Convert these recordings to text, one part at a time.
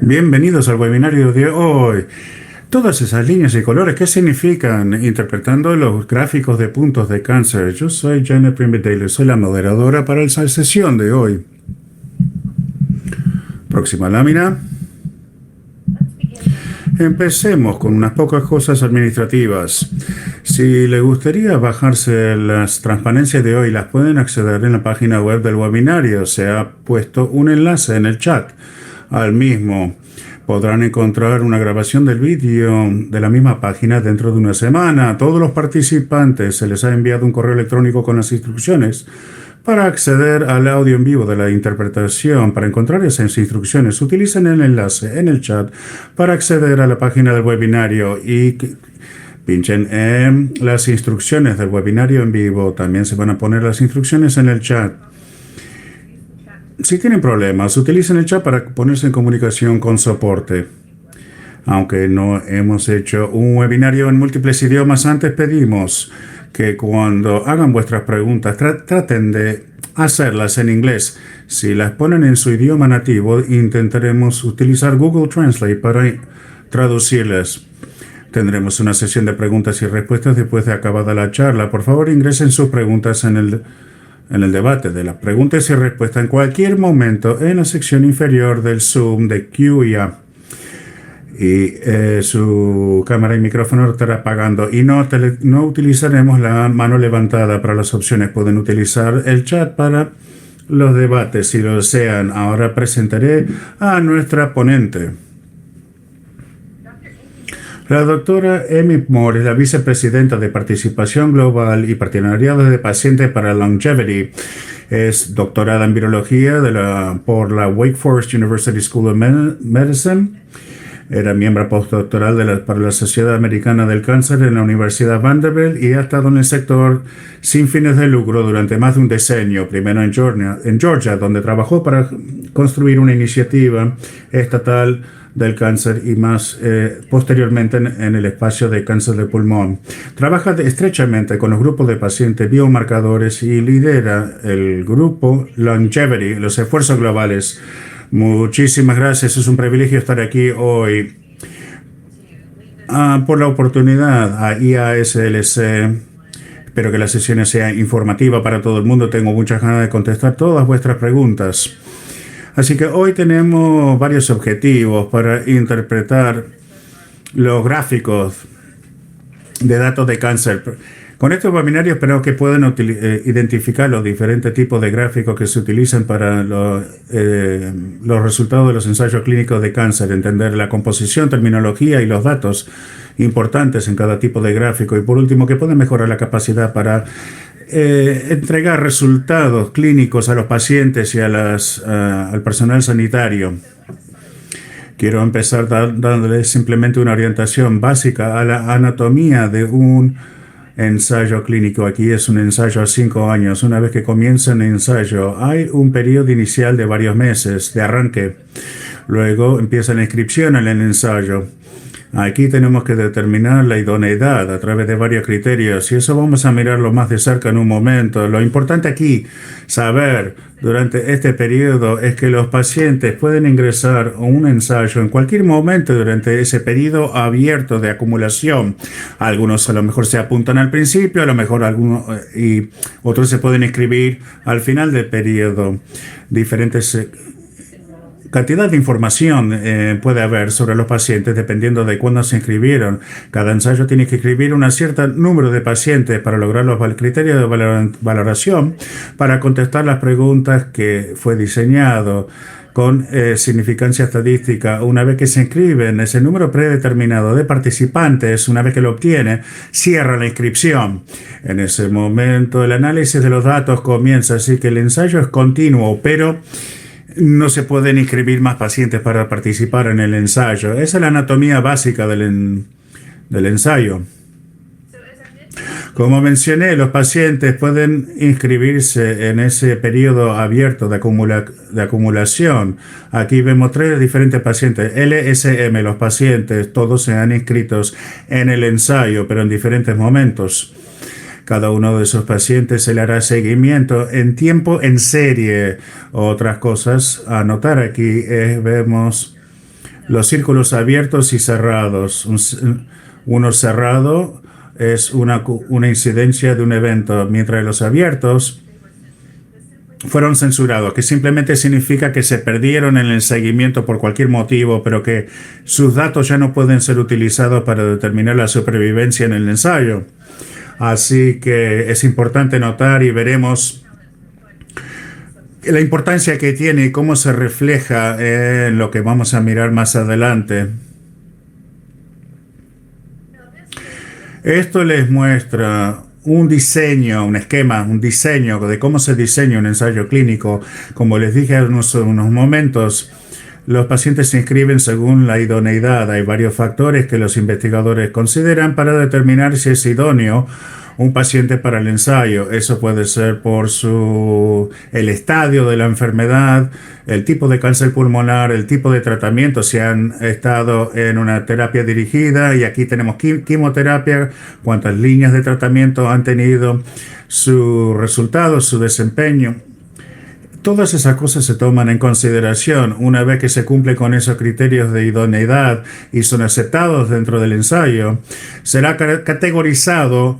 Bienvenidos al webinario de hoy. Todas esas líneas y colores, ¿qué significan? Interpretando los gráficos de puntos de cáncer. Yo soy Janet Primedale, soy la moderadora para esa sesión de hoy. Próxima lámina. Empecemos con unas pocas cosas administrativas. Si les gustaría bajarse las transparencias de hoy, las pueden acceder en la página web del webinario. Se ha puesto un enlace en el chat al mismo. Podrán encontrar una grabación del vídeo de la misma página dentro de una semana. A todos los participantes se les ha enviado un correo electrónico con las instrucciones para acceder al audio en vivo de la interpretación. Para encontrar esas instrucciones, utilicen el enlace en el chat para acceder a la página del webinario y pinchen en las instrucciones del webinario en vivo. También se van a poner las instrucciones en el chat. Si tienen problemas, utilicen el chat para ponerse en comunicación con soporte. Aunque no hemos hecho un webinario en múltiples idiomas antes, pedimos que cuando hagan vuestras preguntas traten de hacerlas en inglés. Si las ponen en su idioma nativo, intentaremos utilizar Google Translate para traducirlas. Tendremos una sesión de preguntas y respuestas después de acabada la charla. Por favor, ingresen sus preguntas en el debate de las preguntas y respuestas en cualquier momento en la sección inferior del Zoom de Q&A. Y su cámara y micrófono estará apagando y no utilizaremos la mano levantada para las opciones. Pueden utilizar el chat para los debates si lo desean. Ahora presentaré a nuestra ponente. La doctora Amy Moore es la vicepresidenta de Participación Global y Partenariado de Pacientes para Longevity. Es doctorada en virología por la Wake Forest University School of Medicine. Era miembro postdoctoral para la Sociedad Americana del Cáncer en la Universidad Vanderbilt y ha estado en el sector sin fines de lucro durante más de un decenio, primero en Georgia, donde trabajó para construir una iniciativa estatal del cáncer y más posteriormente en el espacio de cáncer de pulmón. Trabaja estrechamente con los grupos de pacientes biomarcadores y lidera el grupo Longevity, los esfuerzos globales. Muchísimas gracias, es un privilegio estar aquí hoy. Por la oportunidad a IASLC. Espero que la sesión sea informativa para todo el mundo. Tengo muchas ganas de contestar todas vuestras preguntas. Así que hoy tenemos varios objetivos para interpretar los gráficos de datos de cáncer. Con estos webinarios espero que puedan identificar los diferentes tipos de gráficos que se utilizan para los resultados de los ensayos clínicos de cáncer, entender la composición, terminología y los datos importantes en cada tipo de gráfico. Y por último, que puedan mejorar la capacidad para entregar resultados clínicos a los pacientes y al personal sanitario. Quiero empezar dándoles simplemente una orientación básica a la anatomía de un ensayo clínico. Aquí es un ensayo a 5 años. Una vez que comienza el ensayo, hay un periodo inicial de varios meses de arranque. Luego empieza la inscripción en el ensayo. Aquí tenemos que determinar la idoneidad a través de varios criterios y eso vamos a mirarlo más de cerca en un momento. Lo importante aquí, saber durante este periodo es que los pacientes pueden ingresar a un ensayo en cualquier momento durante ese periodo abierto de acumulación. Algunos a lo mejor se apuntan al principio, a lo mejor algunos y otros se pueden inscribir al final del periodo. Diferentes cantidad de información puede haber sobre los pacientes dependiendo de cuándo se inscribieron. Cada ensayo tiene que inscribir un cierto número de pacientes para lograr los criterios de valoración, para contestar las preguntas que fue diseñado con significancia estadística. Una vez que se inscriben, ese número predeterminado de participantes, una vez que lo obtiene, cierra la inscripción. En ese momento el análisis de los datos comienza, así que el ensayo es continuo, pero no se pueden inscribir más pacientes para participar en el ensayo. Esa es la anatomía básica del ensayo. Como mencioné, los pacientes pueden inscribirse en ese periodo abierto de acumulación. Aquí vemos 3 diferentes pacientes. LSM, los pacientes, todos se han inscrito en el ensayo, pero en diferentes momentos. Cada uno de esos pacientes se le hará seguimiento en tiempo en serie. Otras cosas a notar aquí vemos los círculos abiertos y cerrados. Uno cerrado es una incidencia de un evento, mientras los abiertos fueron censurados, que simplemente significa que se perdieron en el seguimiento por cualquier motivo, pero que sus datos ya no pueden ser utilizados para determinar la supervivencia en el ensayo. Así que es importante notar y veremos la importancia que tiene y cómo se refleja en lo que vamos a mirar más adelante. Esto les muestra un diseño, un esquema, un diseño de cómo se diseña un ensayo clínico. Como les dije hace unos momentos, los pacientes se inscriben según la idoneidad. Hay varios factores que los investigadores consideran para determinar si es idóneo un paciente para el ensayo. Eso puede ser por el estadio de la enfermedad, el tipo de cáncer pulmonar, el tipo de tratamiento, si han estado en una terapia dirigida, y aquí tenemos quimioterapia, cuántas líneas de tratamiento han tenido, sus resultados, su desempeño. Todas esas cosas se toman en consideración. Una vez que se cumple con esos criterios de idoneidad y son aceptados dentro del ensayo, será categorizado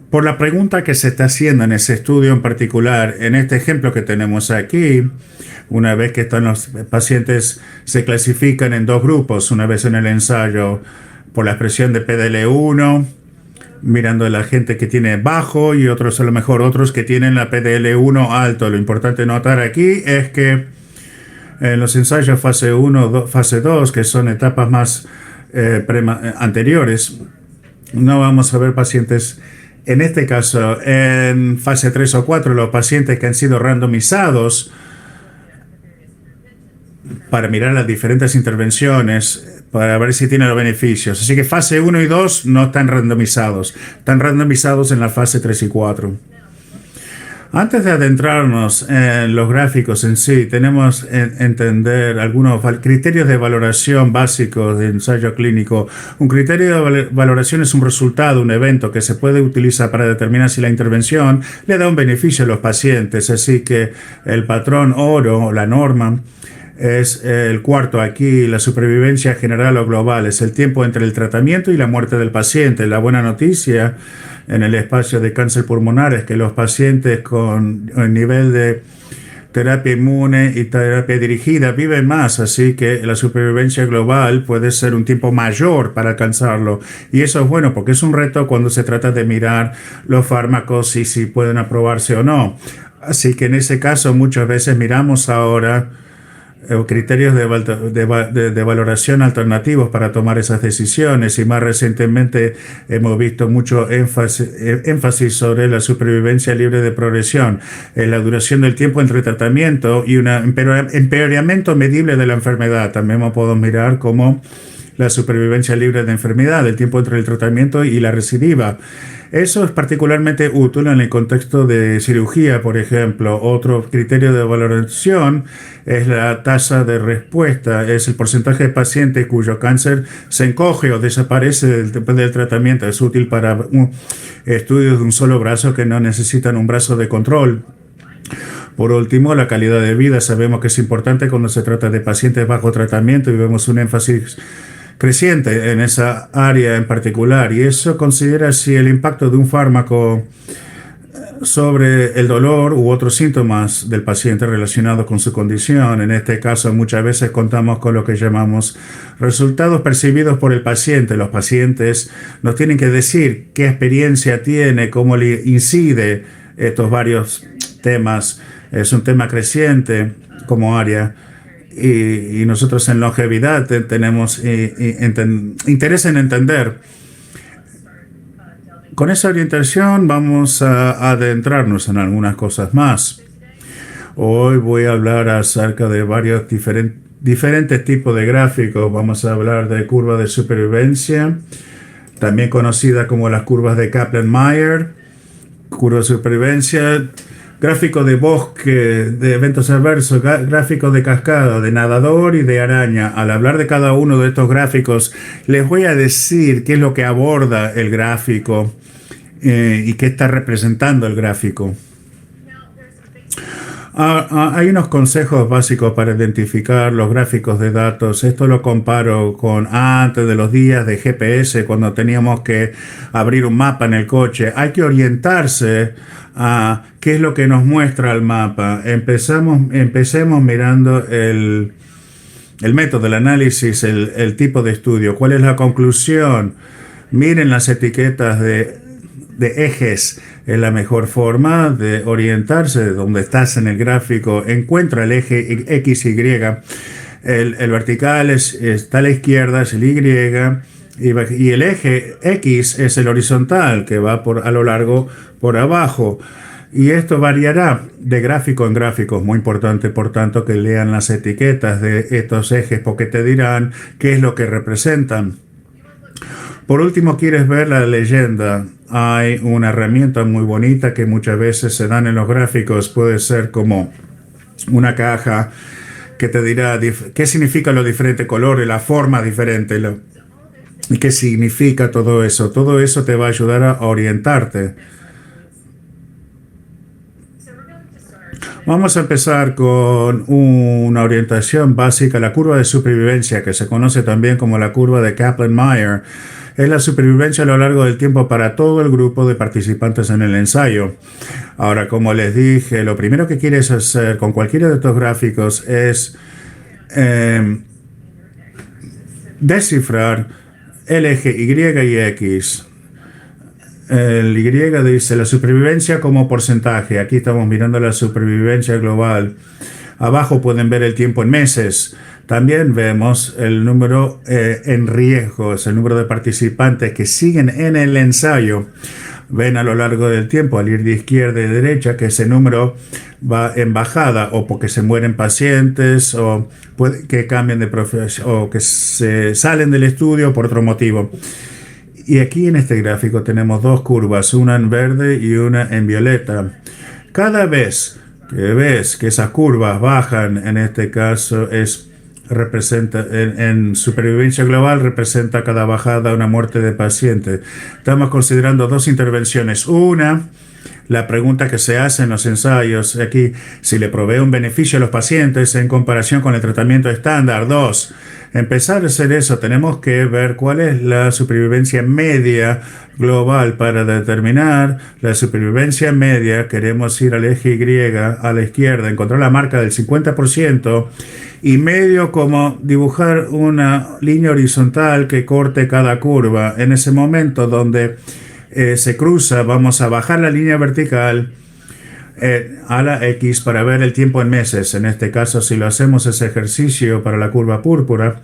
por la pregunta que se está haciendo en ese estudio en particular. En este ejemplo que tenemos aquí, una vez que están los pacientes, se clasifican en dos grupos, una vez en el ensayo por la expresión de PDL1, mirando a la gente que tiene bajo, y otros a lo mejor otros que tienen la PDL1 alto. Lo importante notar aquí es que en los ensayos fase 1, fase 2, que son etapas más anteriores, no vamos a ver pacientes. En este caso, en fase 3 o 4, los pacientes que han sido randomizados para mirar las diferentes intervenciones, para ver si tienen los beneficios. Así que fase 1 y 2 no están randomizados en la fase 3 y 4. Antes de adentrarnos en los gráficos en sí, tenemos que entender algunos criterios de valoración básicos de ensayo clínico. Un criterio de valoración es un resultado, un evento que se puede utilizar para determinar si la intervención le da un beneficio a los pacientes. Así que el patrón oro, la norma, es el cuarto aquí. La supervivencia general o global es el tiempo entre el tratamiento y la muerte del paciente. La buena noticia en el espacio de cáncer pulmonar es que los pacientes con el nivel de terapia inmune y terapia dirigida viven más, así que la supervivencia global puede ser un tiempo mayor para alcanzarlo. Y eso es bueno porque es un reto cuando se trata de mirar los fármacos y si pueden aprobarse o no. Así que en ese caso muchas veces miramos ahora criterios de valoración alternativos para tomar esas decisiones, y más recientemente hemos visto mucho énfasis sobre la supervivencia libre de progresión, la duración del tiempo entre tratamiento y un empeoramiento medible de la enfermedad. También podemos mirar como la supervivencia libre de enfermedad, el tiempo entre el tratamiento y la recidiva. Eso es particularmente útil en el contexto de cirugía, por ejemplo. Otro criterio de valoración es la tasa de respuesta, es el porcentaje de pacientes cuyo cáncer se encoge o desaparece después del tratamiento. Es útil para estudios de un solo brazo que no necesitan un brazo de control. Por último, la calidad de vida. Sabemos que es importante cuando se trata de pacientes bajo tratamiento y vemos un énfasis creciente en esa área en particular, y eso considera si el impacto de un fármaco sobre el dolor u otros síntomas del paciente relacionados con su condición. En este caso, muchas veces contamos con lo que llamamos resultados percibidos por el paciente. Los pacientes nos tienen que decir qué experiencia tiene, cómo le incide estos varios temas. Es un tema creciente como área. Y nosotros en longevidad tenemos interés en entender. Con esa orientación vamos a adentrarnos en algunas cosas más. Hoy voy a hablar acerca de varios diferentes tipos de gráficos. Vamos a hablar de curva de supervivencia, también conocida como las curvas de Kaplan-Meier, curva de supervivencia, gráfico de bosque, de eventos adversos, gráfico de cascada, de nadador y de araña. Al hablar de cada uno de estos gráficos, les voy a decir qué es lo que aborda el gráfico y qué está representando el gráfico. Hay unos consejos básicos para identificar los gráficos de datos. Esto lo comparo con antes de los días de GPS, cuando teníamos que abrir un mapa en el coche. Hay que orientarse a qué es lo que nos muestra el mapa. Empecemos mirando el método, el análisis, el tipo de estudio. ¿Cuál es la conclusión? Miren las etiquetas de ejes. Es la mejor forma de orientarse de donde estás en el gráfico. Encuentra el eje X, Y. El vertical está a la izquierda, es el Y. Y el eje X es el horizontal, que va a lo largo por abajo. Y esto variará de gráfico en gráfico. Es muy importante, por tanto, que lean las etiquetas de estos ejes, porque te dirán qué es lo que representan. Por último, ¿quieres ver la leyenda? Hay una herramienta muy bonita que muchas veces se dan en los gráficos. Puede ser como una caja que te dirá qué significa los diferentes colores, la forma diferente, y qué significa todo eso. Todo eso te va a ayudar a orientarte. Vamos a empezar con una orientación básica, la curva de supervivencia, que se conoce también como la curva de Kaplan-Meier. Es la supervivencia a lo largo del tiempo para todo el grupo de participantes en el ensayo. Ahora, como les dije, lo primero que quieres hacer con cualquiera de estos gráficos es descifrar el eje Y y X. El Y dice la supervivencia como porcentaje. Aquí estamos mirando la supervivencia global. Abajo pueden ver el tiempo en meses. También vemos el número en riesgo, es el número de participantes que siguen en el ensayo. Ven a lo largo del tiempo, al ir de izquierda y derecha, que ese número va en bajada, o porque se mueren pacientes, o que cambien de profesión, o que se salen del estudio por otro motivo. Y aquí en este gráfico tenemos dos curvas, una en verde y una en violeta. Cada vez que ves que esas curvas bajan, en este caso representa en supervivencia global, representa cada bajada una muerte de paciente. Estamos considerando dos intervenciones. Una, la pregunta que se hace en los ensayos aquí, si le provee un beneficio a los pacientes en comparación con el tratamiento estándar. Dos, empezar a hacer eso, tenemos que ver cuál es la supervivencia media global. Para determinar la supervivencia media, queremos ir al eje Y a la izquierda, encontrar la marca del 50%, y medio como dibujar una línea horizontal que corte cada curva. En ese momento donde se cruza, vamos a bajar la línea vertical a la X para ver el tiempo en meses. En este caso, si lo hacemos ese ejercicio para la curva púrpura,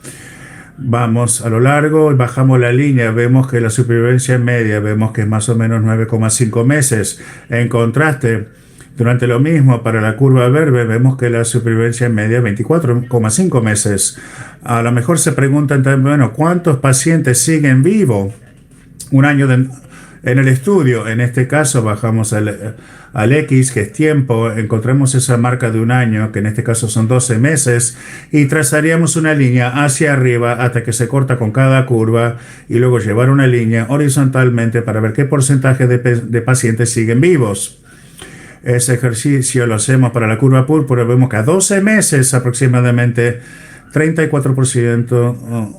vamos a lo largo y bajamos la línea, vemos que la supervivencia media, vemos que es más o menos 9,5 meses. En contraste, durante lo mismo, para la curva verde, vemos que la supervivencia media es 24,5 meses. A lo mejor se preguntan también, bueno, ¿cuántos pacientes siguen vivos un año en el estudio? En este caso bajamos al X, que es tiempo, encontramos esa marca de un año, que en este caso son 12 meses, y trazaríamos una línea hacia arriba hasta que se corta con cada curva, y luego llevar una línea horizontalmente para ver qué porcentaje de pacientes siguen vivos. Ese ejercicio lo hacemos para la curva púrpura, vemos que a 12 meses aproximadamente 34%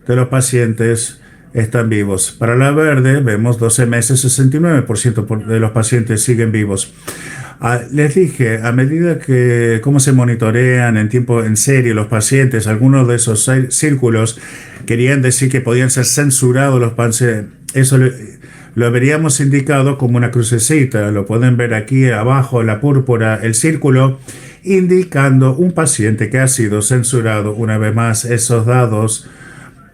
de los pacientes están vivos. Para la verde vemos 12 meses, 69% de los pacientes siguen vivos. Les dije, a medida que cómo se monitorean en tiempo en serie los pacientes, algunos de esos círculos querían decir que podían ser censurados los pacientes. Eso lo habríamos indicado como una crucecita. Lo pueden ver aquí abajo, la púrpura, el círculo indicando un paciente que ha sido censurado. Una vez más, esos datos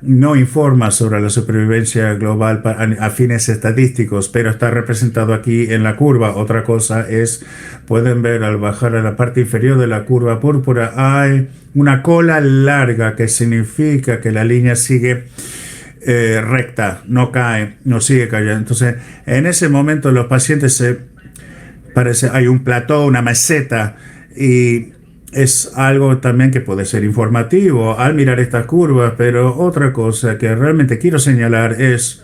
no informa sobre la supervivencia global a fines estadísticos, pero está representado aquí en la curva. Otra cosa es, pueden ver al bajar a la parte inferior de la curva púrpura, hay una cola larga, que significa que la línea sigue recta, no cae, no sigue cayendo. Entonces, en ese momento los pacientes hay un plató, una meseta, y es algo también que puede ser informativo al mirar estas curvas. Pero otra cosa que realmente quiero señalar es,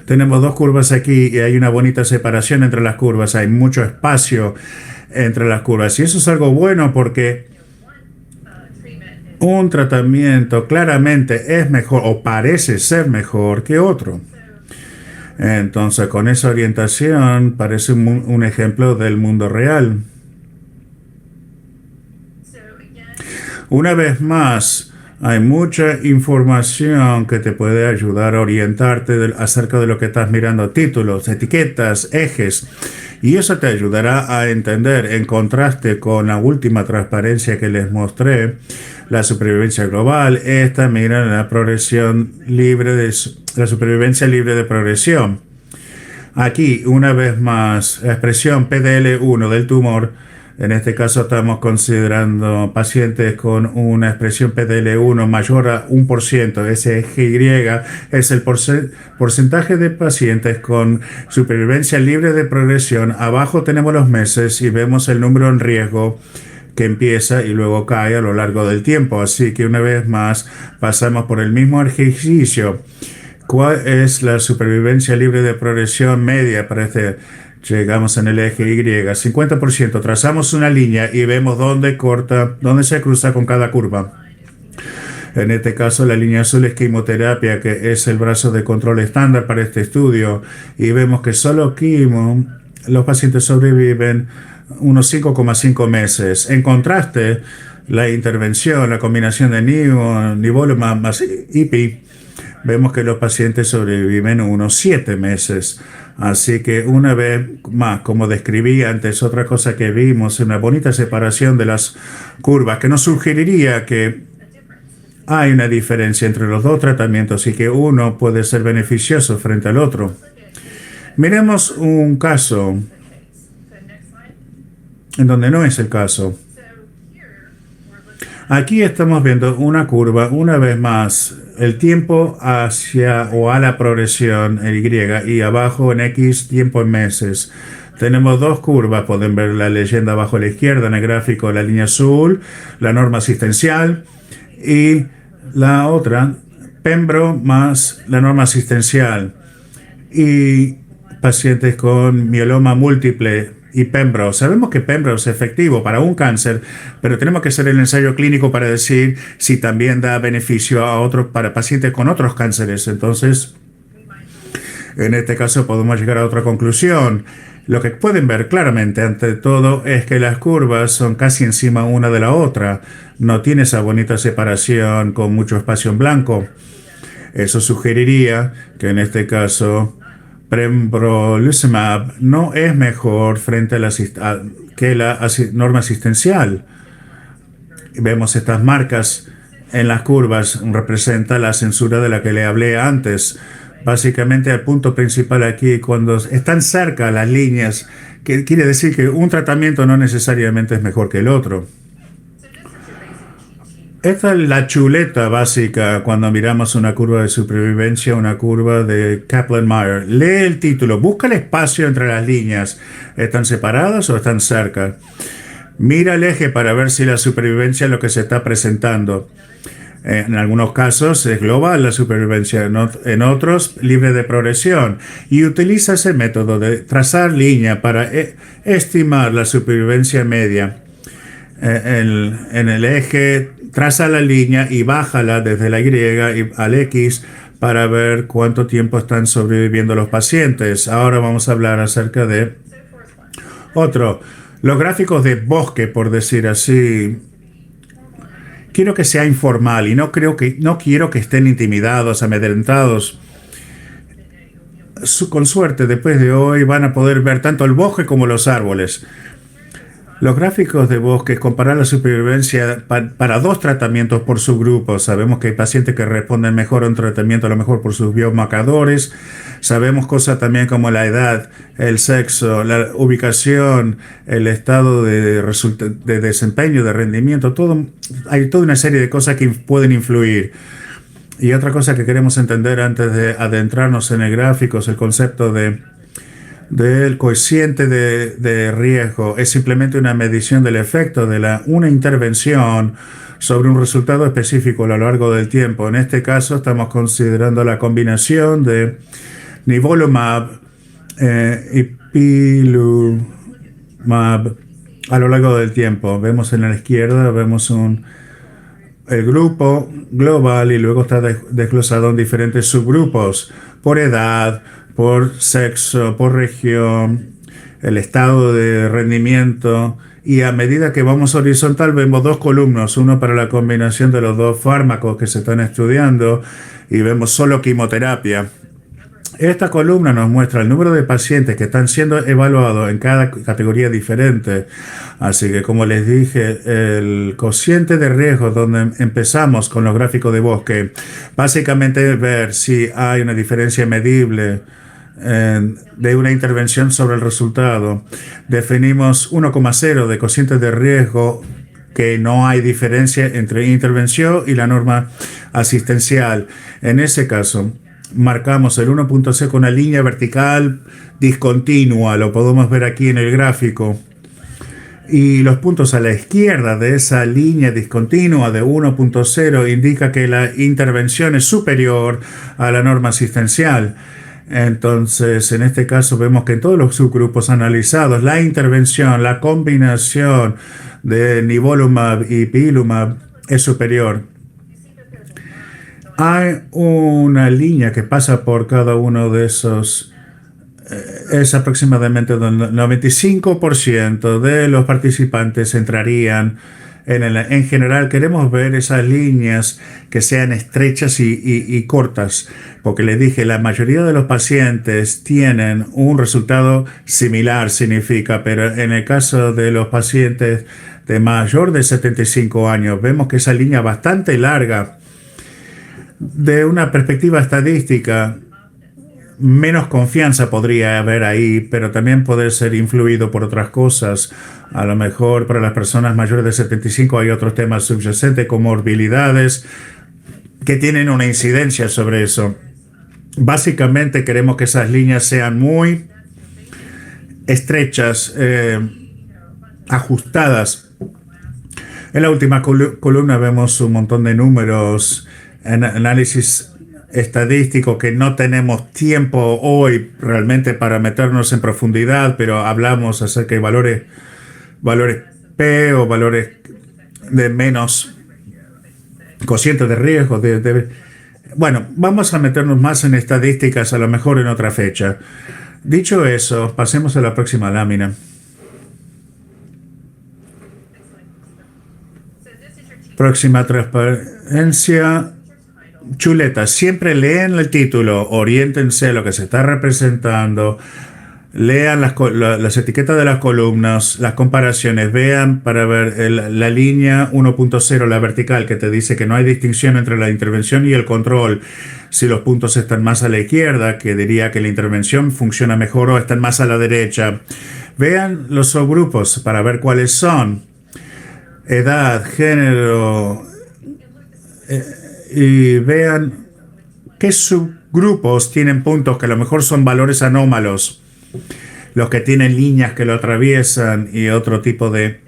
tenemos dos curvas aquí y hay una bonita separación entre las curvas, hay mucho espacio entre las curvas. Y eso es algo bueno porque un tratamiento claramente es mejor o parece ser mejor que otro. Entonces, con esa orientación parece un ejemplo del mundo real. Una vez más, hay mucha información que te puede ayudar a orientarte acerca de lo que estás mirando, títulos, etiquetas, ejes, y eso te ayudará a entender, en contraste con la última transparencia que les mostré, la supervivencia global. Esta mira la progresión libre de la supervivencia libre de progresión. Aquí, una vez más, la expresión PDL1 del tumor. En este caso estamos considerando pacientes con una expresión PDL1 mayor a 1%. Ese GY es el porcentaje de pacientes con supervivencia libre de progresión. Abajo tenemos los meses y vemos el número en riesgo que empieza y luego cae a lo largo del tiempo. Así que una vez más pasamos por el mismo ejercicio. ¿Cuál es la supervivencia libre de progresión media para este? Llegamos en el eje Y, 50%. Trazamos una línea y vemos dónde corta, dónde se cruza con cada curva. En este caso, la línea azul es quimioterapia, que es el brazo de control estándar para este estudio. Y vemos que solo quimo, los pacientes sobreviven unos 5,5 meses. En contraste, la intervención, la combinación de nivolumab más IPI, vemos que los pacientes sobreviven unos 7 meses. Así que una vez más, como describí antes, otra cosa que vimos, una bonita separación de las curvas que nos sugeriría que hay una diferencia entre los dos tratamientos y que uno puede ser beneficioso frente al otro. Miremos un caso en donde no es el caso. Aquí estamos viendo una curva, una vez más, el tiempo hacia o a la progresión en Y y abajo en X tiempo en meses. Tenemos dos curvas, pueden ver la leyenda abajo a la izquierda en el gráfico, la línea azul, la norma asistencial, y la otra, Pembro más la norma asistencial. Y pacientes con mieloma múltiple y Pembro. Sabemos que Pembro es efectivo para un cáncer, pero tenemos que hacer el ensayo clínico para decir si también da beneficio a otros, para pacientes con otros cánceres. Entonces, en este caso podemos llegar a otra conclusión. Lo que pueden ver claramente, ante todo, es que las curvas son casi encima una de la otra. No tiene esa bonita separación con mucho espacio en blanco. Eso sugeriría que en este caso pembrolizumab no es mejor frente a que la norma asistencial. Vemos estas marcas en las curvas, representa la censura de la que le hablé antes. Básicamente el punto principal aquí, cuando están cerca las líneas, que quiere decir que un tratamiento no necesariamente es mejor que el otro. Esta es la chuleta básica cuando miramos una curva de supervivencia, una curva de Kaplan-Meier. Lee el título, busca el espacio entre las líneas. ¿Están separadas o están cerca? Mira el eje para ver si la supervivencia es lo que se está presentando. En algunos casos es global la supervivencia, en otros libre de progresión. Y utiliza ese método de trazar línea para estimar la supervivencia media. En el eje, traza la línea y bájala desde la Y al X para ver cuánto tiempo están sobreviviendo los pacientes. Ahora vamos a hablar acerca de los gráficos de bosque, por decir así. Quiero que sea informal y no quiero que estén intimidados, amedrentados. Con suerte, después de hoy van a poder ver tanto el bosque como los árboles. Los gráficos de bosque comparan la supervivencia para dos tratamientos por subgrupo. Sabemos que hay pacientes que responden mejor a un tratamiento, a lo mejor por sus biomarcadores. Sabemos cosas también como la edad, el sexo, la ubicación, el estado de desempeño, de rendimiento. Hay toda una serie de cosas que pueden influir. Y otra cosa que queremos entender antes de adentrarnos en el gráfico es el concepto del coeficiente de riesgo. Es simplemente una medición del efecto de una intervención sobre un resultado específico a lo largo del tiempo. En este caso estamos considerando la combinación de nivolumab, ipilimumab a lo largo del tiempo. Vemos en la izquierda, vemos el grupo global y luego está desglosado en diferentes subgrupos por edad, por sexo, por región, el estado de rendimiento. Y a medida que vamos horizontal vemos dos columnas, uno para la combinación de los dos fármacos que se están estudiando y vemos solo quimioterapia. Esta columna nos muestra el número de pacientes que están siendo evaluados en cada categoría diferente. Así que, como les dije, el cociente de riesgo, donde empezamos con los gráficos de bosque, básicamente es ver si hay una diferencia medible de una intervención sobre el resultado. Definimos 1,0 de cociente de riesgo, que no hay diferencia entre intervención y la norma asistencial. En ese caso, marcamos el 1.0 con una línea vertical discontinua, lo podemos ver aquí en el gráfico. Y los puntos a la izquierda de esa línea discontinua de 1.0 indica que la intervención es superior a la norma asistencial. Entonces, en este caso vemos que en todos los subgrupos analizados, la intervención, la combinación de nivolumab y ipilimumab es superior. Hay una línea que pasa por cada uno de esos. Es aproximadamente el 95% de los participantes entrarían en general. Queremos ver esas líneas que sean estrechas y cortas, porque les dije, la mayoría de los pacientes tienen un resultado similar, significa, pero en el caso de los pacientes de mayor de 75 años, vemos que esa línea es bastante larga. De una perspectiva estadística, menos confianza podría haber ahí, pero también puede ser influido por otras cosas. A lo mejor para las personas mayores de 75 hay otros temas subyacentes, comorbilidades, que tienen una incidencia sobre eso. Básicamente queremos que esas líneas sean muy estrechas, ajustadas. En la última columna vemos un montón de números, análisis estadístico, que no tenemos tiempo hoy realmente para meternos en profundidad, pero hablamos acerca de valores P o valores de menos cociente de riesgo. Bueno, vamos a meternos más en estadísticas a lo mejor en otra fecha. Dicho eso, pasemos a la próxima lámina. Próxima transparencia. Chuleta, siempre leen el título, oriéntense a lo que se está representando, lean las etiquetas de las columnas, las comparaciones, vean para ver la línea 1.0, la vertical, que te dice que no hay distinción entre la intervención y el control. Si los puntos están más a la izquierda, que diría que la intervención funciona mejor, o están más a la derecha. Vean los subgrupos para ver cuáles son: edad, género, y vean qué subgrupos tienen puntos que a lo mejor son valores anómalos, los que tienen líneas que lo atraviesan y otro tipo de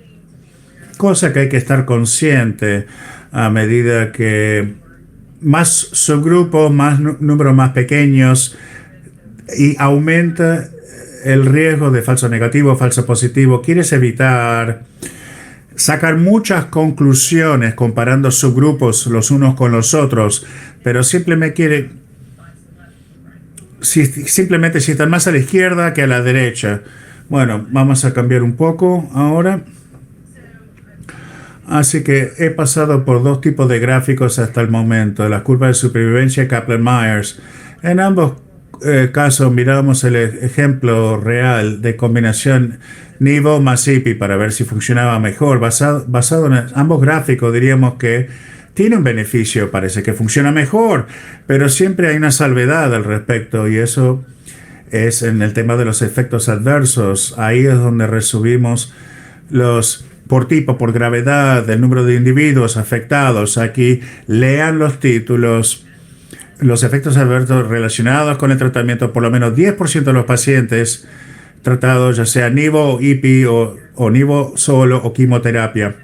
cosa que hay que estar consciente. A medida que más subgrupos, más números más pequeños, y aumenta el riesgo de falso negativo, falso positivo. Quieres evitar sacar muchas conclusiones comparando subgrupos los unos con los otros, pero simplemente si están más a la izquierda que a la derecha. Bueno, vamos a cambiar un poco ahora. Así que he pasado por dos tipos de gráficos hasta el momento: la curva de supervivencia Kaplan-Meier. En ambos casos miramos el ejemplo real de combinación Nivo más IPI para ver si funcionaba mejor. Basado en ambos gráficos, diríamos que tiene un beneficio, parece que funciona mejor, pero siempre hay una salvedad al respecto, y eso es en el tema de los efectos adversos. Ahí es donde resumimos los por tipo, por gravedad, el número de individuos afectados. Aquí lean los títulos. Los efectos adversos relacionados con el tratamiento, por lo menos 10% de los pacientes tratados, ya sea Nivo, IPI o Nivo solo o quimioterapia.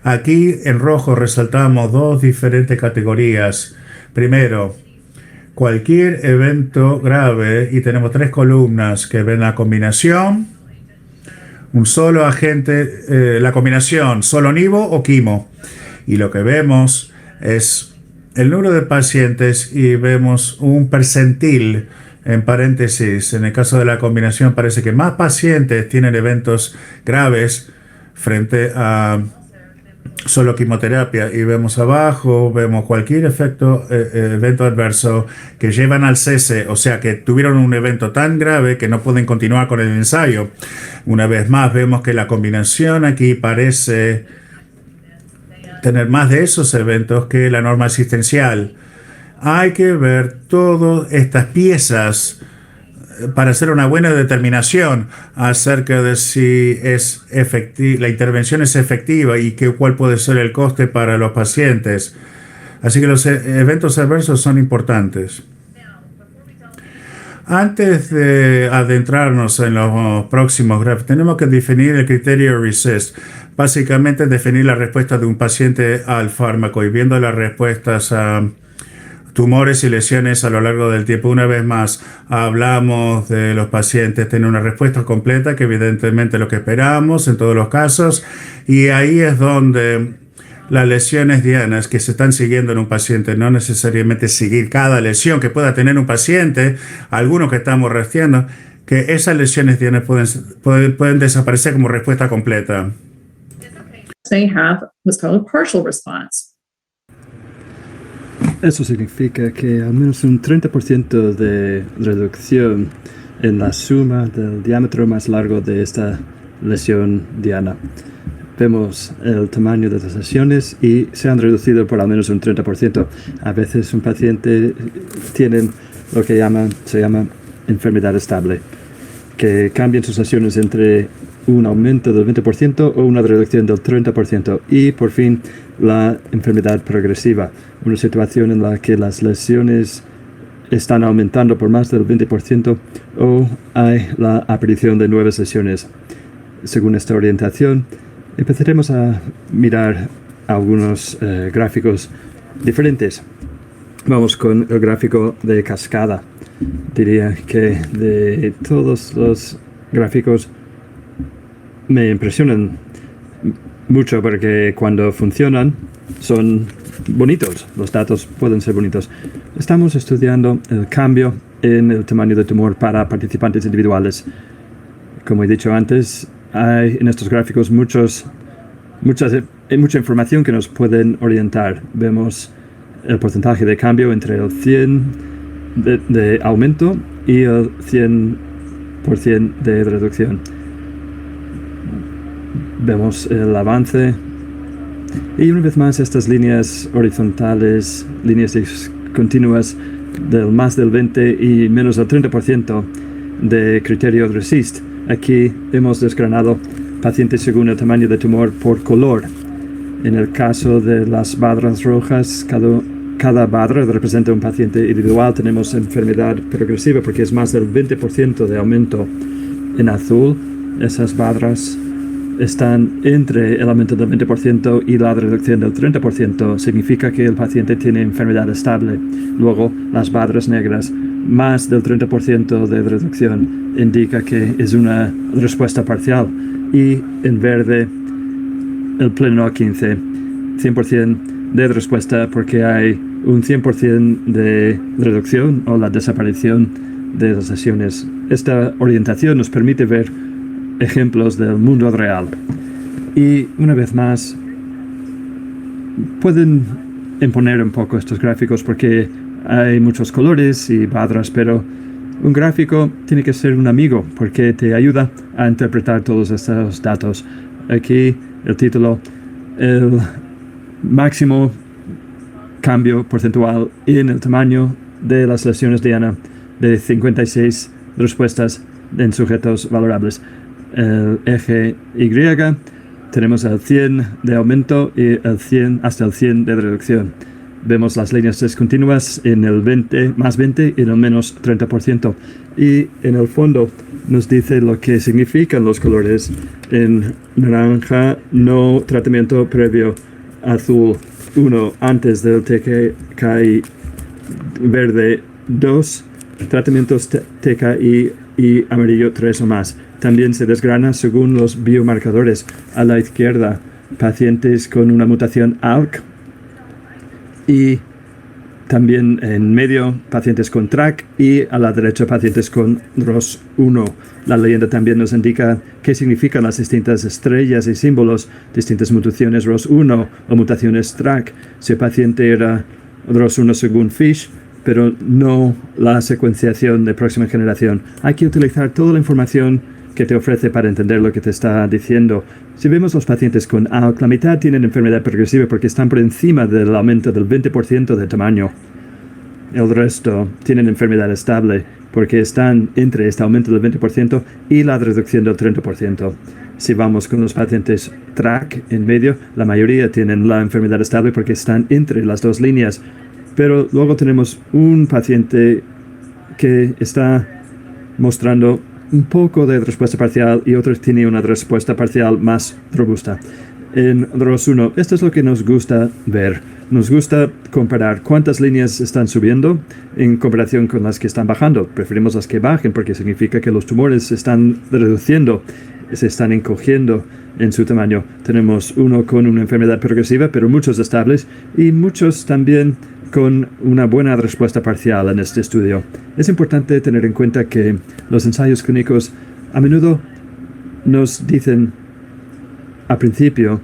Aquí en rojo resaltamos dos diferentes categorías. Primero, cualquier evento grave, y tenemos tres columnas que ven la combinación un solo agente, la combinación solo nivo o quimo. Y lo que vemos es el número de pacientes y vemos un percentil en paréntesis. En el caso de la combinación parece que más pacientes tienen eventos graves frente a solo quimioterapia, y vemos abajo, vemos cualquier evento adverso que llevan al cese, o sea que tuvieron un evento tan grave que no pueden continuar con el ensayo. Una vez más vemos que la combinación aquí parece tener más de esos eventos que la norma asistencial. Hay que ver todas estas piezas para hacer una buena determinación acerca de si es la intervención es efectiva y cuál puede ser el coste para los pacientes. Así que los eventos adversos son importantes. Antes de adentrarnos en los próximos gráficos, tenemos que definir el criterio RECIST. Básicamente, definir la respuesta de un paciente al fármaco, y viendo las respuestas a tumores y lesiones a lo largo del tiempo. Una vez más, hablamos de los pacientes tener una respuesta completa, que evidentemente es lo que esperamos en todos los casos, y ahí es donde las lesiones dianas que se están siguiendo en un paciente, no necesariamente seguir cada lesión que pueda tener un paciente, algunos que estamos rastreando, que esas lesiones dianas pueden desaparecer como respuesta completa. They have what's called a partial response. Eso significa que al menos un 30% de reducción en la suma del diámetro más largo de esta lesión diana. Vemos el tamaño de las lesiones y se han reducido por al menos un 30%. A veces un paciente tiene lo que se llama enfermedad estable, que cambian sus lesiones entre un aumento del 20% o una reducción del 30%, y por fin la enfermedad progresiva, una situación en la que las lesiones están aumentando por más del 20% o hay la aparición de nuevas lesiones. Según esta orientación, empezaremos a mirar algunos gráficos diferentes. Vamos con el gráfico de cascada. Diría que de todos los gráficos me impresionan mucho porque cuando funcionan son bonitos, los datos pueden ser bonitos. Estamos estudiando el cambio en el tamaño de tumor para participantes individuales. Como he dicho antes, hay en estos gráficos mucha información que nos pueden orientar. Vemos el porcentaje de cambio entre el 100 de aumento y el 100% de reducción. Vemos el avance y una vez más estas líneas horizontales, líneas continuas del más del 20 y menos del 30% de criterio RECIST. Aquí hemos desgranado pacientes según el tamaño de tumor por color. En el caso de las barras rojas, cada barra representa un paciente individual. Tenemos enfermedad progresiva porque es más del 20% de aumento. En azul, esas barras están entre el aumento del 20% y la reducción del 30%. Significa que el paciente tiene enfermedad estable. Luego, las barras negras, más del 30% de reducción, indica que es una respuesta parcial. Y en verde, el pleno 15, 100% de respuesta porque hay un 100% de reducción o la desaparición de las lesiones. Esta orientación nos permite ver ejemplos del mundo real. Y una vez más, pueden imponer un poco estos gráficos porque hay muchos colores y barras, pero un gráfico tiene que ser un amigo porque te ayuda a interpretar todos estos datos. Aquí el título, el máximo cambio porcentual en el tamaño de las lesiones diana de 56 respuestas en sujetos valorables. El eje Y, tenemos el 100 de aumento y el 100 hasta el 100 de reducción. Vemos las líneas discontinuas en el 20, más 20 y en el menos 30%. Y en el fondo nos dice lo que significan los colores. En naranja, no tratamiento previo; azul, 1 antes del TKI; verde, 2 tratamientos TKI; y amarillo, 3 o más. también se desgrana según los biomarcadores. A la izquierda, pacientes con una mutación ALK y también en medio pacientes con TRAC y a la derecha pacientes con ROS1. La leyenda también nos indica qué significan las distintas estrellas y símbolos, distintas mutaciones ROS1 o mutaciones TRAC. Si el paciente era ROS1 según Fish, pero no la secuenciación de próxima generación. Hay que utilizar toda la información que te ofrece para entender lo que te está diciendo. Si vemos los pacientes con ALK, la mitad tienen enfermedad progresiva porque están por encima del aumento del 20% de tamaño. El resto tienen enfermedad estable porque están entre este aumento del 20% y la reducción del 30%. Si vamos con los pacientes TRAC en medio, la mayoría tienen la enfermedad estable porque están entre las dos líneas. Pero luego tenemos un paciente que está mostrando un poco de respuesta parcial y otro tiene una respuesta parcial más robusta. En ROS1, esto es lo que nos gusta ver. Nos gusta comparar cuántas líneas están subiendo en comparación con las que están bajando. Preferimos las que bajen porque significa que los tumores se están reduciendo, se están encogiendo en su tamaño. Tenemos uno con una enfermedad progresiva, pero muchos estables y muchos también con una buena respuesta parcial en este estudio. Es importante tener en cuenta que los ensayos clínicos a menudo nos dicen al principio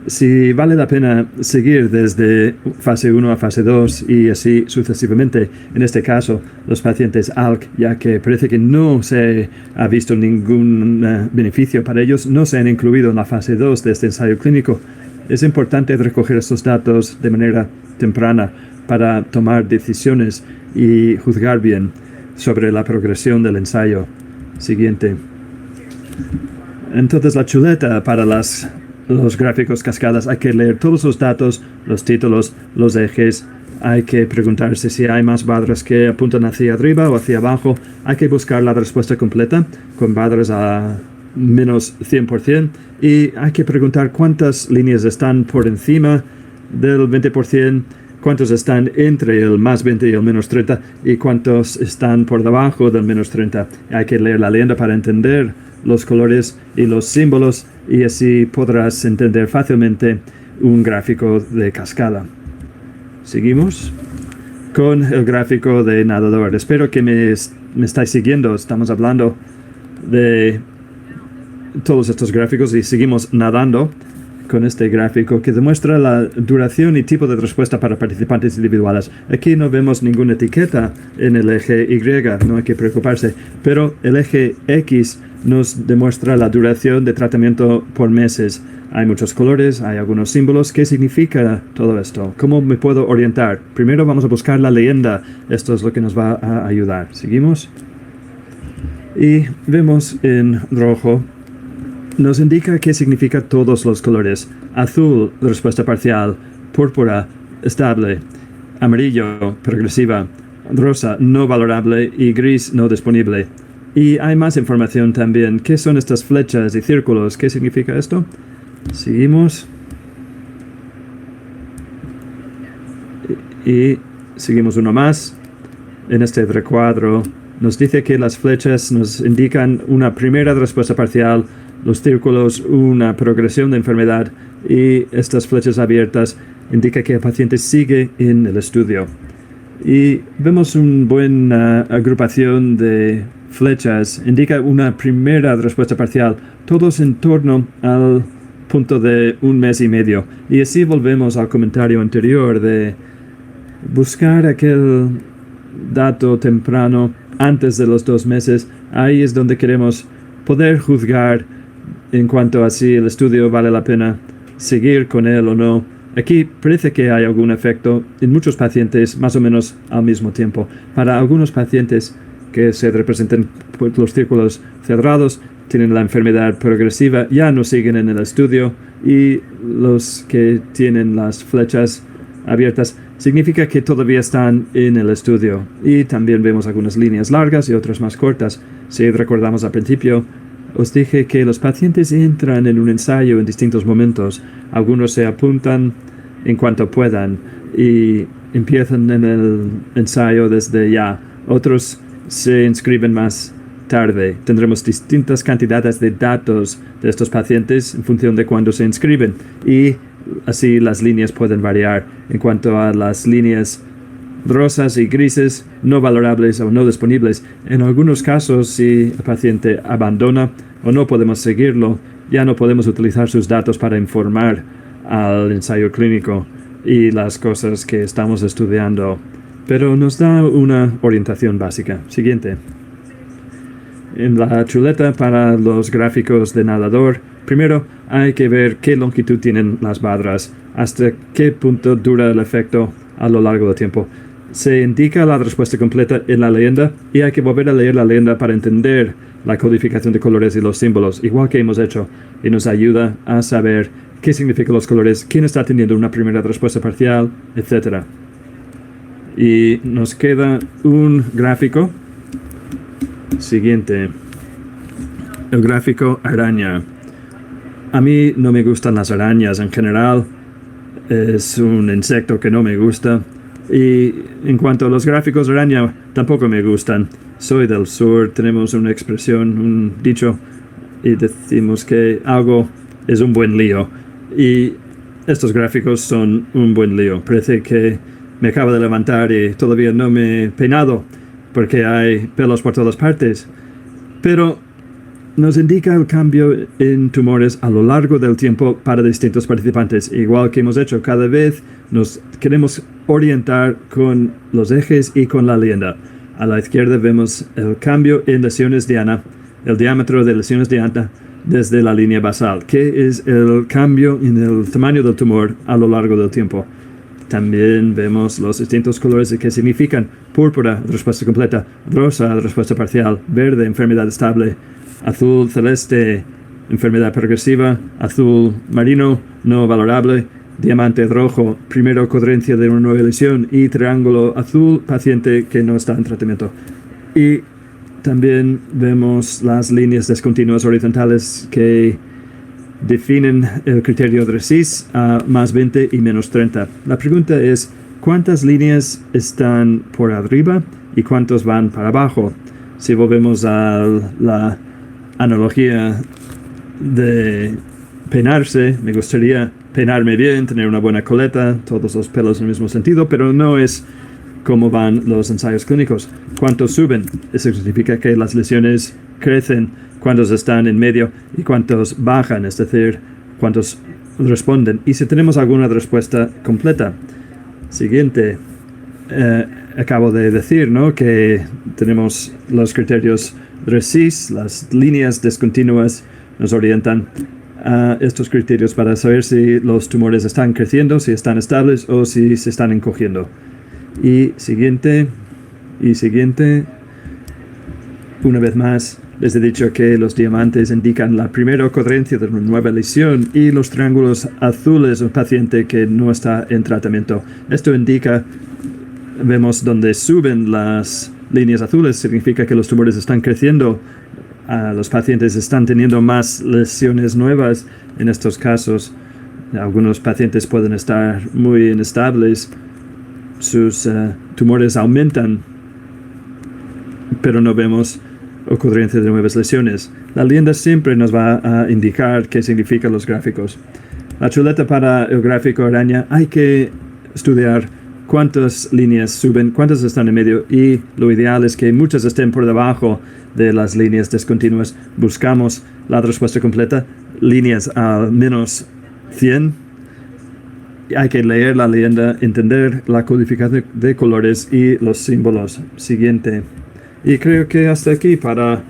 si vale la pena seguir desde fase 1 a fase 2 y así sucesivamente. En este caso, los pacientes ALK, ya que parece que no se ha visto ningún beneficio para ellos, no se han incluido en la fase 2 de este ensayo clínico. Es importante recoger estos datos de manera temprana para tomar decisiones y juzgar bien sobre la progresión del ensayo. Siguiente. Entonces, la chuleta para los gráficos cascadas, hay que leer todos los datos, los títulos, los ejes. Hay que preguntarse si hay más barras que apuntan hacia arriba o hacia abajo. Hay que buscar la respuesta completa con barras a menos 100%. Y hay que preguntar cuántas líneas están por encima del 20%, cuántos están entre el más 20 y el menos 30 y cuántos están por debajo del menos 30. Hay que leer la leyenda para entender los colores y los símbolos y así podrás entender fácilmente un gráfico de cascada. Seguimos con el gráfico de nadador. Espero que me estáis siguiendo. Estamos hablando de todos estos gráficos y seguimos nadando con este gráfico que demuestra la duración y tipo de respuesta para participantes individuales. Aquí no vemos ninguna etiqueta en el eje Y, no hay que preocuparse, pero el eje X nos demuestra la duración de tratamiento por meses. Hay muchos colores, hay algunos símbolos. ¿Qué significa todo esto? ¿Cómo me puedo orientar? Primero vamos a buscar la leyenda. Esto es lo que nos va a ayudar. Seguimos. Y vemos en rojo. Nos indica qué significa todos los colores. Azul, respuesta parcial. Púrpura, estable. Amarillo, progresiva. Rosa, no valorable. Y gris, no disponible. Y hay más información también. ¿Qué son estas flechas y círculos? ¿Qué significa esto? Seguimos. Y seguimos uno más. En este recuadro nos dice que las flechas nos indican una primera respuesta parcial, los círculos una progresión de enfermedad y estas flechas abiertas indican que el paciente sigue en el estudio. Y vemos una buena agrupación de flechas, indica una primera respuesta parcial, todos en torno al punto de 1 mes y medio. Y así volvemos al comentario anterior de buscar aquel dato temprano antes de los 2 meses. Ahí es donde queremos poder juzgar en cuanto a si el estudio vale la pena seguir con él o no. Aquí parece que hay algún efecto en muchos pacientes más o menos al mismo tiempo. Para algunos pacientes que se representen por los círculos cerrados, tienen la enfermedad progresiva, ya no siguen en el estudio, y los que tienen las flechas abiertas significa que todavía están en el estudio. Y también vemos algunas líneas largas y otras más cortas. Si recordamos al principio, os dije que los pacientes entran en un ensayo en distintos momentos. Algunos se apuntan en cuanto puedan y empiezan en el ensayo desde ya. Otros se inscriben más tarde. Tendremos distintas cantidades de datos de estos pacientes en función de cuándo se inscriben y así las líneas pueden variar. En cuanto a las líneas rosas y grises, no valorables o no disponibles, en algunos casos, si el paciente abandona o no podemos seguirlo, ya no podemos utilizar sus datos para informar al ensayo clínico y las cosas que estamos estudiando, pero nos da una orientación básica. Siguiente. En la chuleta para los gráficos de nadador, primero hay que ver qué longitud tienen las barras, hasta qué punto dura el efecto a lo largo del tiempo. Se indica la respuesta completa en la leyenda y hay que volver a leer la leyenda para entender la codificación de colores y los símbolos, igual que hemos hecho, y nos ayuda a saber qué significan los colores, quién está teniendo una primera respuesta parcial, etc. Y nos queda un gráfico. Siguiente. El gráfico araña. A mí no me gustan las arañas en general. Es un insecto que no me gusta. Y en cuanto a los gráficos araña, tampoco me gustan. Soy del sur, tenemos una expresión, un dicho, y decimos que algo es un buen lío. Y estos gráficos son un buen lío. Parece que me acabo de levantar y todavía no me he peinado porque hay pelos por todas partes. Pero nos indica el cambio en tumores a lo largo del tiempo para distintos participantes. Igual que hemos hecho, cada vez nos queremos orientar con los ejes y con la leyenda. A la izquierda vemos el cambio en lesiones diana, el diámetro de lesiones diana desde la línea basal, que es el cambio en el tamaño del tumor a lo largo del tiempo. También vemos los distintos colores que significan: púrpura, respuesta completa; rosa, respuesta parcial; verde, enfermedad estable; azul celeste, enfermedad progresiva; azul marino, no valorable; diamante rojo, primera ocurrencia de una nueva lesión; y triángulo azul, paciente que no está en tratamiento. Y también vemos las líneas discontinuas horizontales que definen el criterio de RECIST a más 20 y menos 30. La pregunta es: ¿cuántas líneas están por arriba y cuántos van para abajo? Si volvemos a la analogía de peinarse, me gustaría peinarme bien, tener una buena coleta, todos los pelos en el mismo sentido, pero no es cómo van los ensayos clínicos. ¿Cuántos suben? Eso significa que las lesiones crecen, cuántos están en medio y cuántos bajan, es decir, cuántos responden. Y si tenemos alguna respuesta completa. Siguiente. Acabo de decir, ¿no?, que tenemos los criterios RECIST, las líneas discontinuas nos orientan a estos criterios para saber si los tumores están creciendo, si están estables o si se están encogiendo. Y siguiente. Una vez más, les he dicho que los diamantes indican la primera ocurrencia de una nueva lesión y los triángulos azules un paciente que no está en tratamiento. Esto indica, vemos donde suben las líneas azules, significa que los tumores están creciendo. Los pacientes están teniendo más lesiones nuevas en estos casos. Algunos pacientes pueden estar muy inestables. Sus tumores aumentan, pero no vemos ocurrencia de nuevas lesiones. La leyenda siempre nos va a indicar qué significan los gráficos. La chuleta para el gráfico araña, hay que estudiar cuántas líneas suben, cuántas están en medio, y lo ideal es que muchas estén por debajo de las líneas discontinuas. Buscamos la respuesta completa, líneas a menos 100. Hay que leer la leyenda, entender la codificación de colores y los símbolos. Siguiente. Y creo que hasta aquí para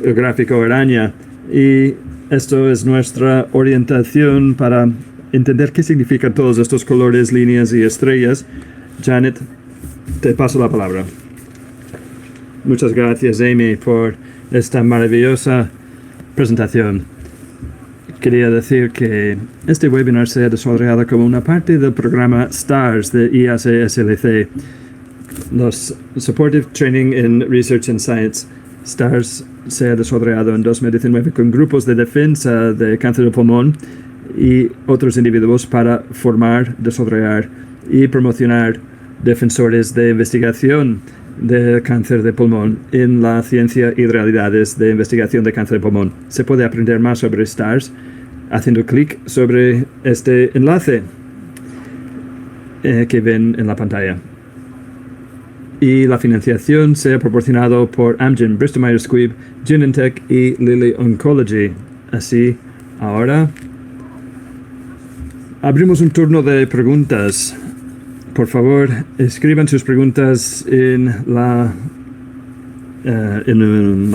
el gráfico araña. Y esto es nuestra orientación para entender qué significan todos estos colores, líneas y estrellas. Janet, te paso la palabra. Muchas gracias, Amy, por esta maravillosa presentación. Quería decir que este webinar se ha desarrollado como una parte del programa STARS de IACSLC, los Supportive Training in Research and Science. STARS se ha desarrollado en 2019 con grupos de defensa de cáncer de pulmón y otros individuos para formar, desarrollar y promocionar defensores de investigación del cáncer de pulmón en la ciencia y realidades de investigación de cáncer de pulmón. Se puede aprender más sobre STARS haciendo clic sobre este enlace que ven en la pantalla. Y la financiación se ha proporcionado por Amgen, Bristol Myers Squibb, Genentech y Lilly Oncology. Así, ahora abrimos un turno de preguntas. Por favor, escriban sus preguntas en la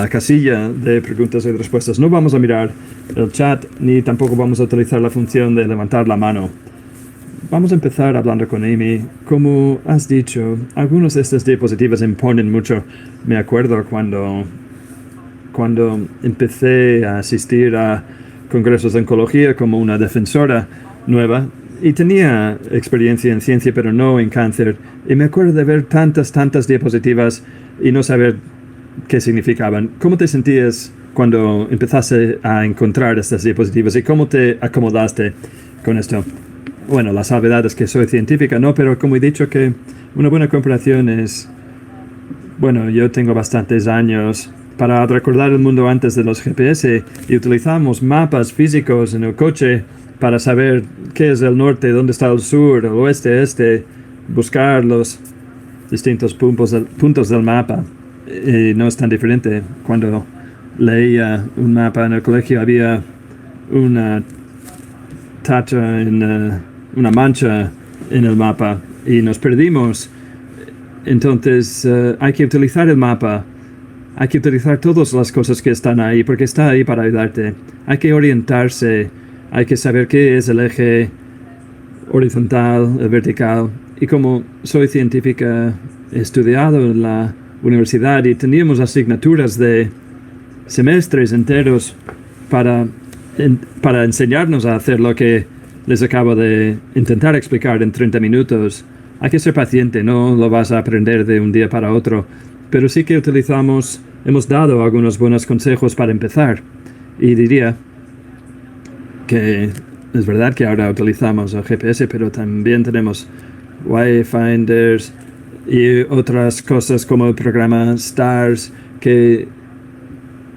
casilla de preguntas y respuestas. No vamos a mirar el chat ni tampoco vamos a utilizar la función de levantar la mano. Vamos a empezar hablando con Amy. Como has dicho, algunas de estas diapositivas imponen mucho. Me acuerdo cuando empecé a asistir a congresos de oncología como una defensora nueva y tenía experiencia en ciencia pero no en cáncer. Y me acuerdo de ver tantas diapositivas y no saber qué significaban. ¿Cómo te sentías cuando empezaste a encontrar estas diapositivas y cómo te acomodaste con esto? Bueno, la salvedad es que soy científica, ¿no? Pero como he dicho que una buena comparación es... Bueno, yo tengo bastantes años para recordar el mundo antes de los GPS y utilizamos mapas físicos en el coche para saber qué es el norte, dónde está el sur, el oeste, este, buscar los distintos puntos del mapa. Y no es tan diferente. Cuando leía un mapa en el colegio había una tacha una mancha en el mapa y nos perdimos. Entonces hay que utilizar el mapa, hay que utilizar todas las cosas que están ahí porque está ahí para ayudarte. Hay que orientarse, hay que saber qué es el eje horizontal, el vertical. Y como soy científica, he estudiado en la universidad y teníamos asignaturas de semestres enteros para enseñarnos a hacer lo que les acabo de intentar explicar en 30 minutos. Hay que ser paciente, no lo vas a aprender de un día para otro, pero sí que hemos dado algunos buenos consejos para empezar. Y diría que es verdad que ahora utilizamos el GPS, pero también tenemos Wayfinders y otras cosas como el programa STARS que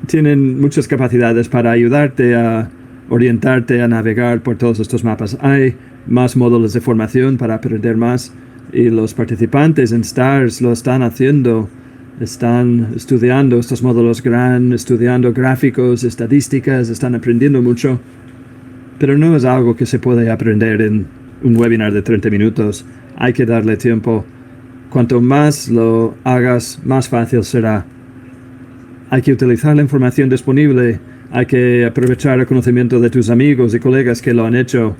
tienen muchas capacidades para ayudarte a orientarte a navegar por todos estos mapas. Hay más módulos de formación para aprender más y los participantes en STARS lo están haciendo. Están estudiando estos módulos estudiando gráficos, estadísticas, están aprendiendo mucho. Pero no es algo que se puede aprender en un webinar de 30 minutos. Hay que darle tiempo. Cuanto más lo hagas, más fácil será. Hay que utilizar la información disponible. Hay que aprovechar el conocimiento de tus amigos y colegas que lo han hecho.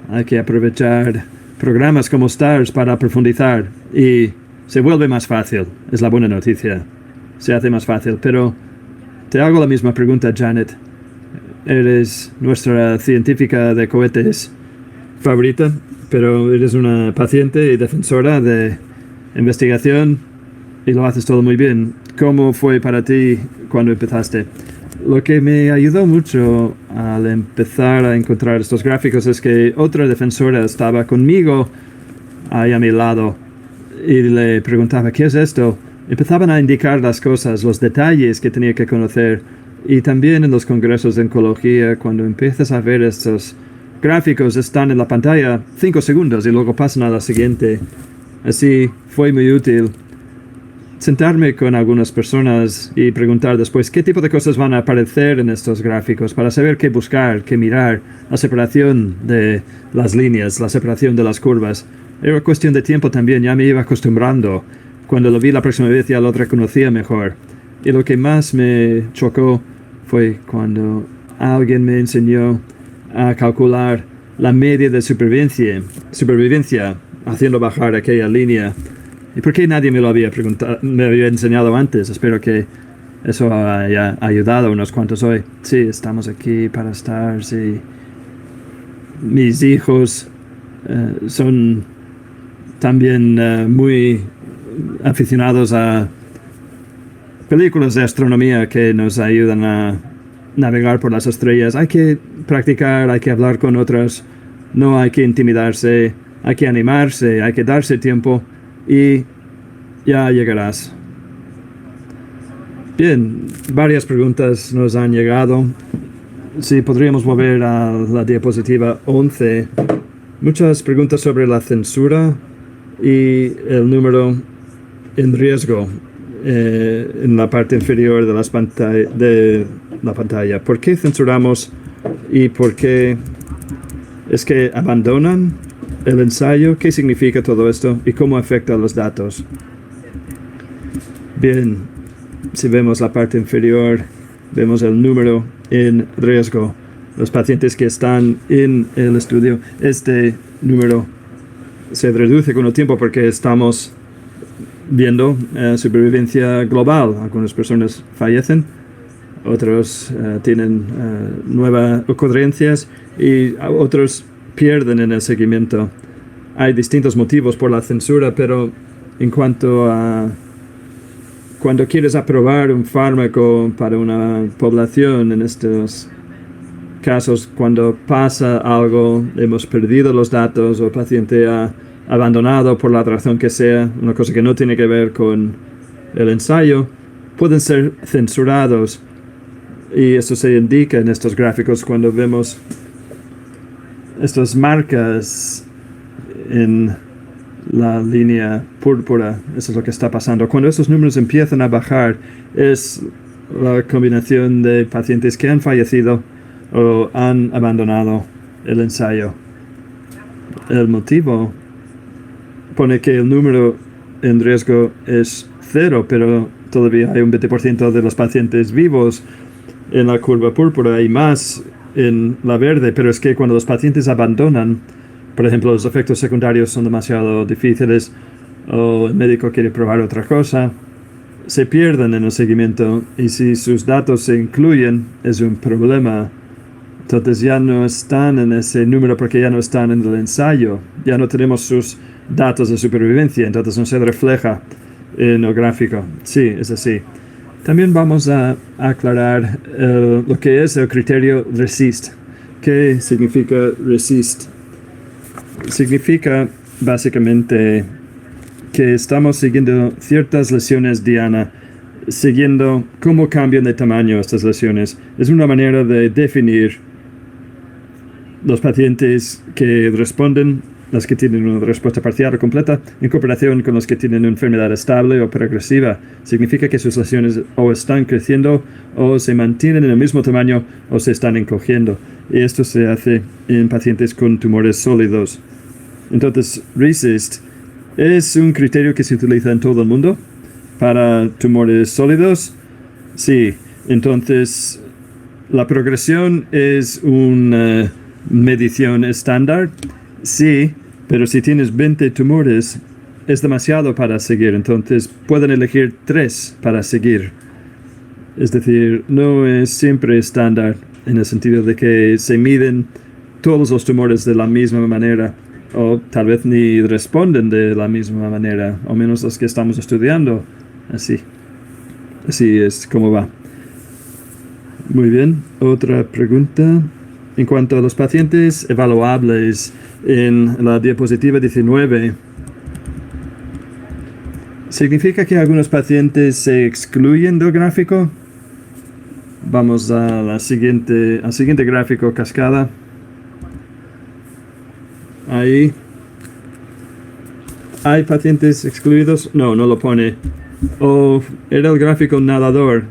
Hay que aprovechar programas como STARS para profundizar y se vuelve más fácil. Es la buena noticia. Se hace más fácil. Pero te hago la misma pregunta, Janet. Eres nuestra científica de cohetes favorita, pero eres una paciente y defensora de investigación y lo haces todo muy bien. ¿Cómo fue para ti cuando empezaste? Lo que me ayudó mucho al empezar a encontrar estos gráficos es que otra defensora estaba conmigo ahí a mi lado y le preguntaba, ¿qué es esto? Empezaban a indicar las cosas, los detalles que tenía que conocer. Y también en los congresos de oncología, cuando empiezas a ver estos gráficos, están en la pantalla 5 segundos y luego pasan a la siguiente. Así fue muy útil sentarme con algunas personas y preguntar después qué tipo de cosas van a aparecer en estos gráficos para saber qué buscar, qué mirar, la separación de las líneas, la separación de las curvas. Era cuestión de tiempo también, ya me iba acostumbrando. Cuando lo vi la próxima vez ya lo reconocía mejor. Y lo que más me chocó fue cuando alguien me enseñó a calcular la media de supervivencia haciendo bajar aquella línea. ¿Y por qué nadie me lo había enseñado antes? Espero que eso haya ayudado a unos cuantos hoy. Sí, estamos aquí para estar. Sí. Mis hijos son también muy aficionados a películas de astronomía que nos ayudan a navegar por las estrellas. Hay que practicar, hay que hablar con otros, no hay que intimidarse, hay que animarse, hay que darse tiempo y Ya llegarás. Bien, varias preguntas nos han llegado. Si podríamos volver a la diapositiva 11. Muchas preguntas sobre la censura y el número en riesgo en la parte inferior de la pantalla. ¿Por qué censuramos y por qué es que abandonan el ensayo? ¿Qué significa todo esto y cómo afecta a los datos? Bien, si vemos la parte inferior, vemos el número en riesgo. Los pacientes que están en el estudio, este número se reduce con el tiempo porque estamos viendo supervivencia global. Algunas personas fallecen, otros tienen nuevas ocurrencias y otros pierden en el seguimiento. Hay distintos motivos por la censura, pero en cuanto a cuando quieres aprobar un fármaco para una población, en estos casos, cuando pasa algo, hemos perdido los datos o el paciente ha abandonado por la razón que sea, una cosa que no tiene que ver con el ensayo, pueden ser censurados. Y esto se indica en estos gráficos cuando vemos estas marcas en la línea púrpura. Eso es lo que está pasando. Cuando esos números empiezan a bajar, es la combinación de pacientes que han fallecido o han abandonado el ensayo. El motivo pone que el número en riesgo es 0, pero todavía hay un 20% de los pacientes vivos en la curva púrpura y más en la verde, pero es que cuando los pacientes abandonan, por ejemplo, los efectos secundarios son demasiado difíciles o el médico quiere probar otra cosa, se pierden en el seguimiento y si sus datos se incluyen es un problema. Entonces ya no están en ese número porque ya no están en el ensayo, ya no tenemos sus datos de supervivencia, entonces no se refleja en el gráfico. Sí, es así. También vamos a aclarar lo que es el criterio RECIST. ¿Qué significa RECIST? Significa básicamente que estamos siguiendo ciertas lesiones diana, siguiendo cómo cambian de tamaño estas lesiones. Es una manera de definir los pacientes que responden, los que tienen una respuesta parcial o completa, en comparación con los que tienen una enfermedad estable o progresiva. Significa que sus lesiones o están creciendo o se mantienen en el mismo tamaño o se están encogiendo. Y esto se hace en pacientes con tumores sólidos. Entonces, RECIST es un criterio que se utiliza en todo el mundo para tumores sólidos. Sí, entonces la progresión es una medición estándar. Sí, pero si tienes 20 tumores es demasiado para seguir, entonces pueden elegir 3 para seguir. Es decir, no es siempre estándar en el sentido de que se miden todos los tumores de la misma manera o tal vez ni responden de la misma manera, o menos los que estamos estudiando. Así es como va. Muy bien, otra pregunta. En cuanto a los pacientes evaluables en la diapositiva 19, ¿significa que algunos pacientes se excluyen del gráfico? Vamos al siguiente gráfico cascada. Ahí. ¿Hay pacientes excluidos? No lo pone. O era el gráfico nadador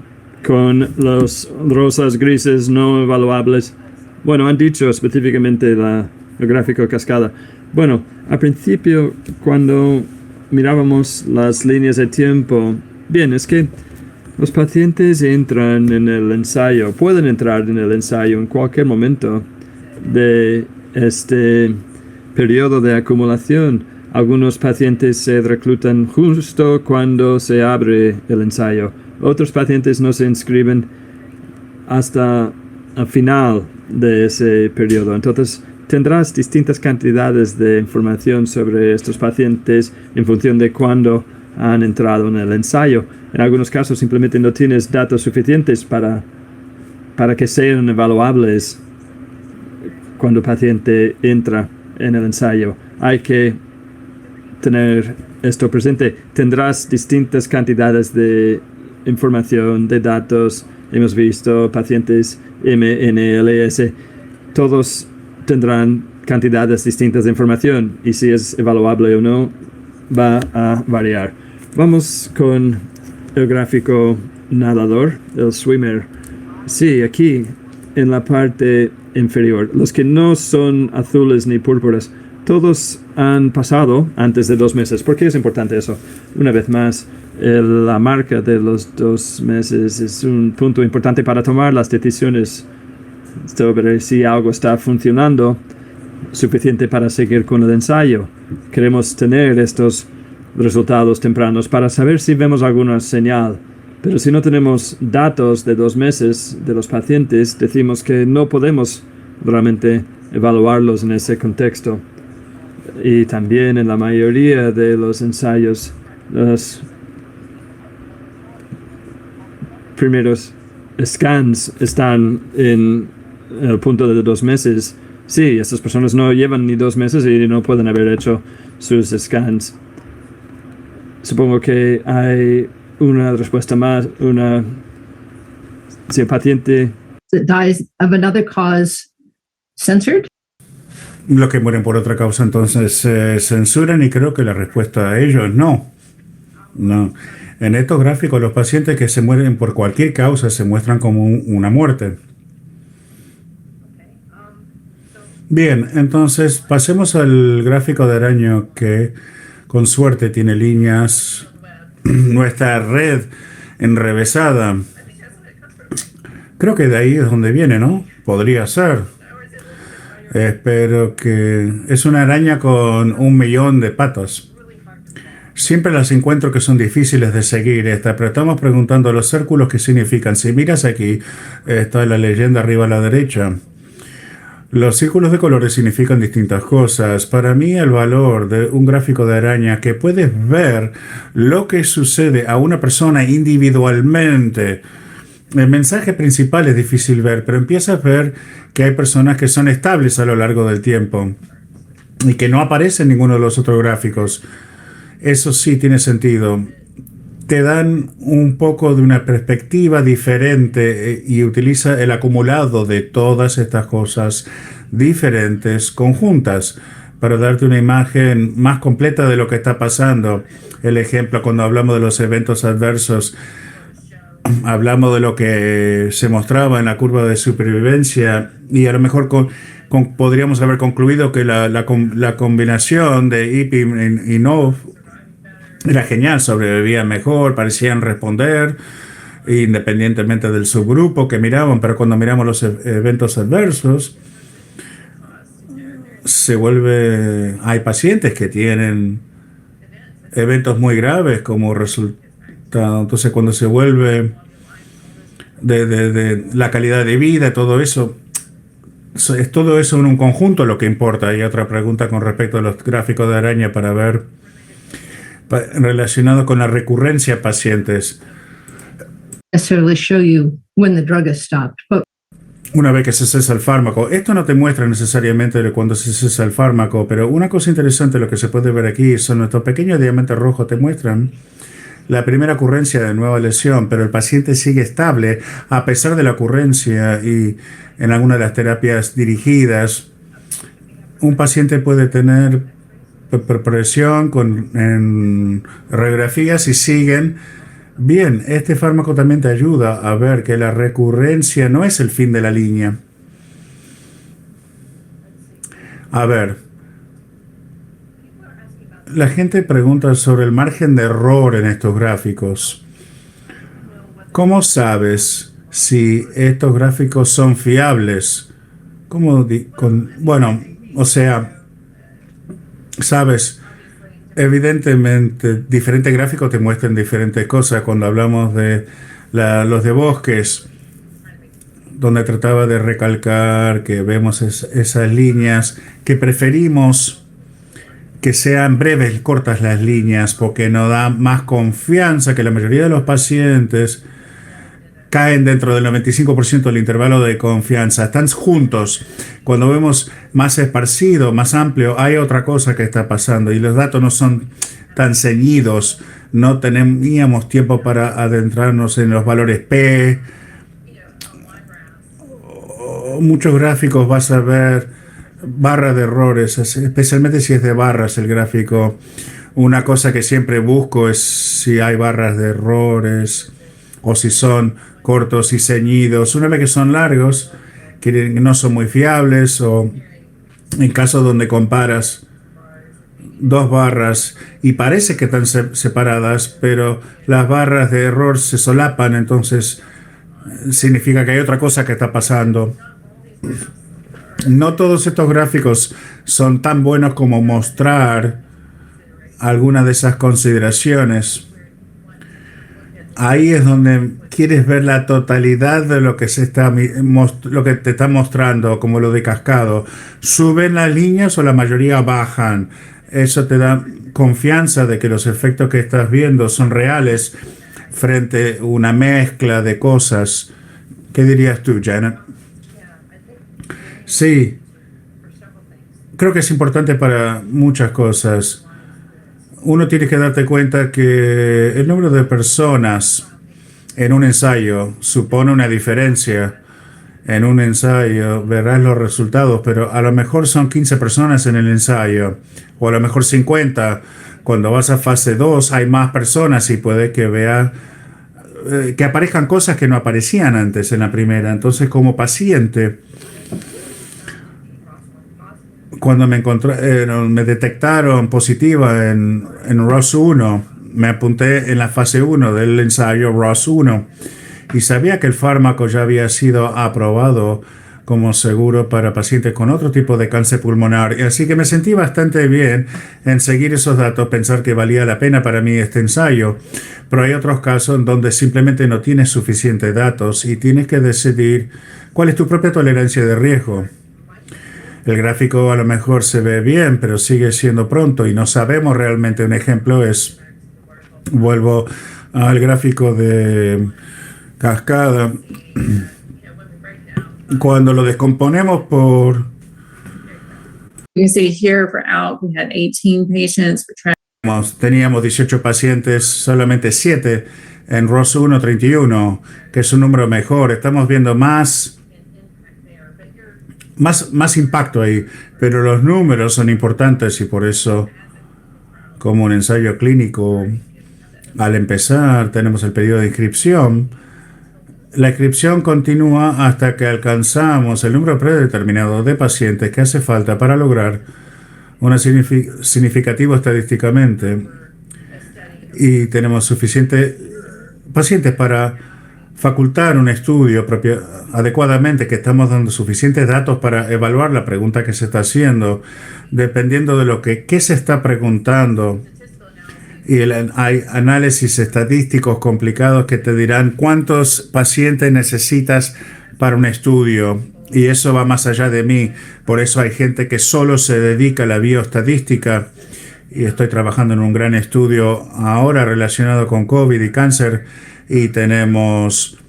con los rosas grises no evaluables. Bueno, han dicho específicamente el gráfico cascada. Bueno, al principio, cuando mirábamos las líneas de tiempo, bien, es que los pacientes entran en el ensayo, pueden entrar en el ensayo en cualquier momento de este periodo de acumulación. Algunos pacientes se reclutan justo cuando se abre el ensayo. Otros pacientes no se inscriben hasta el final de ese periodo. Entonces, tendrás distintas cantidades de información sobre estos pacientes en función de cuándo han entrado en el ensayo. En algunos casos simplemente no tienes datos suficientes para que sean evaluables cuando el paciente entra en el ensayo. Hay que tener esto presente. Tendrás distintas cantidades de información, de datos. Hemos visto pacientes MNLS. Todos tendrán cantidades distintas de información y si es evaluable o no va a variar. Vamos con el gráfico nadador, el swimmer. Sí, aquí en la parte inferior. Los que no son azules ni púrpuras, todos han pasado antes de 2 meses. ¿Por qué es importante eso? Una vez más, la marca de los 2 meses es un punto importante para tomar las decisiones sobre si algo está funcionando suficiente para seguir con el ensayo. Queremos tener estos resultados tempranos para saber si vemos alguna señal. Pero si no tenemos datos de 2 meses de los pacientes, decimos que no podemos realmente evaluarlos en ese contexto. Y también en la mayoría de los ensayos, los primeros scans están en el punto de 2 meses. Sí, estas personas no llevan ni 2 meses y no pueden haber hecho sus scans. Supongo que hay una respuesta más, si el paciente that dies of another cause censored? Los que mueren por otra causa entonces se censuran y creo que la respuesta a ello es no. No. En estos gráficos los pacientes que se mueren por cualquier causa se muestran como una muerte. Bien, entonces pasemos al gráfico de araña que con suerte tiene líneas. Nuestra red enrevesada. Creo que de ahí es donde viene, ¿no? Podría ser. Espero que... Es una araña con 1 millón de patas. Siempre las encuentro que son difíciles de seguir pero estamos preguntando los círculos qué significan. Si miras aquí, está la leyenda arriba a la derecha. Los círculos de colores significan distintas cosas. Para mí el valor de un gráfico de araña que puedes ver lo que sucede a una persona individualmente. El mensaje principal es difícil ver, pero empiezas a ver que hay personas que son estables a lo largo del tiempo y que no aparecen en ninguno de los otros gráficos. Eso sí tiene sentido. Te dan un poco de una perspectiva diferente y utiliza el acumulado de todas estas cosas diferentes conjuntas para darte una imagen más completa de lo que está pasando. El ejemplo, cuando hablamos de los eventos adversos, hablamos de lo que se mostraba en la curva de supervivencia y a lo mejor podríamos haber concluido que la combinación de IPI y NOV era genial, sobrevivían mejor, parecían responder independientemente del subgrupo que miraban, pero cuando miramos los eventos adversos hay pacientes que tienen eventos muy graves como resultado. Entonces cuando se vuelve de la calidad de vida, todo eso es todo eso en un conjunto lo que importa. Hay otra pregunta con respecto a los gráficos de araña para ver relacionado con la recurrencia de pacientes. Necessarily show you when the drug is stopped, but Una vez que se cesa el fármaco, esto no te muestra necesariamente de cuando se cesa el fármaco, pero una cosa interesante lo que se puede ver aquí son nuestros pequeños diamantes rojos, te muestran la primera ocurrencia de nueva lesión, pero el paciente sigue estable a pesar de la ocurrencia y en algunas de las terapias dirigidas, un paciente puede tener progresión en radiografías y siguen bien. Este fármaco también te ayuda a ver que la recurrencia no es el fin de la línea. A ver, la gente pregunta sobre el margen de error en estos gráficos. ¿Cómo sabes si estos gráficos son fiables? Sabes, evidentemente, diferentes gráficos te muestran diferentes cosas. Cuando hablamos de los de bosques, donde trataba de recalcar que vemos esas líneas, que preferimos que sean breves, cortas las líneas, porque nos da más confianza que la mayoría de los pacientes caen dentro del 95% del intervalo de confianza. Están juntos. Cuando vemos más esparcido, más amplio, hay otra cosa que está pasando y los datos no son tan ceñidos. No teníamos tiempo para adentrarnos en los valores P. Muchos gráficos vas a ver barra de errores, especialmente si es de barras el gráfico. Una cosa que siempre busco es si hay barras de errores o si son cortos y ceñidos. Una vez que son largos, que no son muy fiables, o en casos donde comparas dos barras y parece que están separadas, pero las barras de error se solapan, entonces significa que hay otra cosa que está pasando. No todos estos gráficos son tan buenos como mostrar algunas de esas consideraciones. Ahí es donde quieres ver la totalidad de lo que lo que te está mostrando, como lo de cascado. ¿Suben las líneas o la mayoría bajan? Eso te da confianza de que los efectos que estás viendo son reales frente a una mezcla de cosas. ¿Qué dirías tú, Janet? Sí, creo que es importante para muchas cosas. Uno tiene que darte cuenta que el número de personas en un ensayo supone una diferencia. En un ensayo verás los resultados, pero a lo mejor son 15 personas en el ensayo, o a lo mejor 50. Cuando vas a fase 2 hay más personas y puede que vea que aparezcan cosas que no aparecían antes en la primera. Entonces, como paciente, cuando me detectaron positiva en ROS1, me apunté en la fase 1 del ensayo ROS1 y sabía que el fármaco ya había sido aprobado como seguro para pacientes con otro tipo de cáncer pulmonar. Y así que me sentí bastante bien en seguir esos datos, pensar que valía la pena para mí este ensayo. Pero hay otros casos en donde simplemente no tienes suficientes datos y tienes que decidir cuál es tu propia tolerancia de riesgo. El gráfico a lo mejor se ve bien, pero sigue siendo pronto y no sabemos realmente. Un ejemplo es, vuelvo al gráfico de cascada. Cuando lo descomponemos por... You can see here for ALK, we had 18 patients. Teníamos 18 pacientes, solamente 7 en ROS1 31, que es un número mejor. Estamos viendo más impacto ahí, pero los números son importantes y por eso, como un ensayo clínico, al empezar tenemos el periodo de inscripción. La inscripción continúa hasta que alcanzamos el número predeterminado de pacientes que hace falta para lograr un significativo estadísticamente y tenemos suficientes pacientes para facultar un estudio adecuadamente, que estamos dando suficientes datos para evaluar la pregunta que se está haciendo, dependiendo de qué se está preguntando. Y hay análisis estadísticos complicados que te dirán cuántos pacientes necesitas para un estudio. Y eso va más allá de mí. Por eso hay gente que solo se dedica a la bioestadística. Y estoy trabajando en un gran estudio ahora relacionado con COVID y cáncer. Y tenemos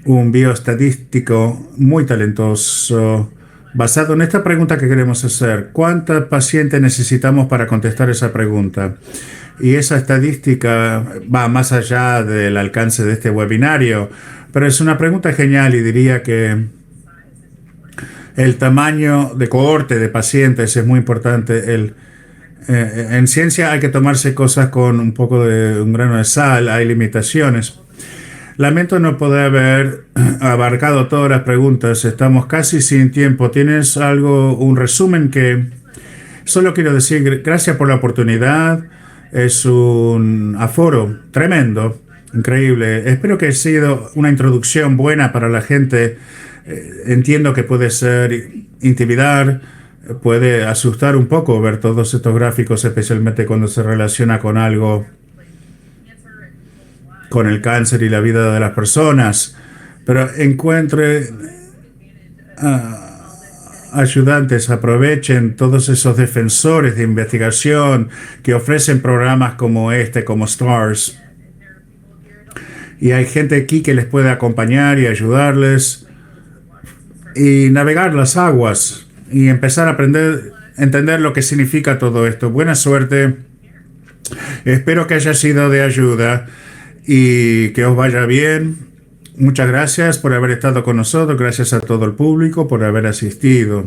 un bioestadístico muy talentoso basado en esta pregunta que queremos hacer. ¿Cuántos pacientes necesitamos para contestar esa pregunta? Y esa estadística va más allá del alcance de este webinario, pero es una pregunta genial y diría que el tamaño de cohorte de pacientes es muy importante. En ciencia hay que tomarse cosas con un poco de un grano de sal, hay limitaciones. Lamento no poder haber abarcado todas las preguntas, estamos casi sin tiempo. ¿Tienes un resumen que solo quiero decir? Gracias por la oportunidad, es un aforo tremendo, increíble. Espero que haya sido una introducción buena para la gente. Entiendo que puede ser intimidar, puede asustar un poco ver todos estos gráficos, especialmente cuando se relaciona con algo, con el cáncer y la vida de las personas, pero encuentre ayudantes, aprovechen todos esos defensores de investigación que ofrecen programas como este, como STARS. y hay gente aquí que les puede acompañar y ayudarles y navegar las aguas y empezar a entender lo que significa todo esto. Buena suerte. Espero que haya sido de ayuda y que os vaya bien. Muchas gracias por haber estado con nosotros. Gracias a todo el público por haber asistido.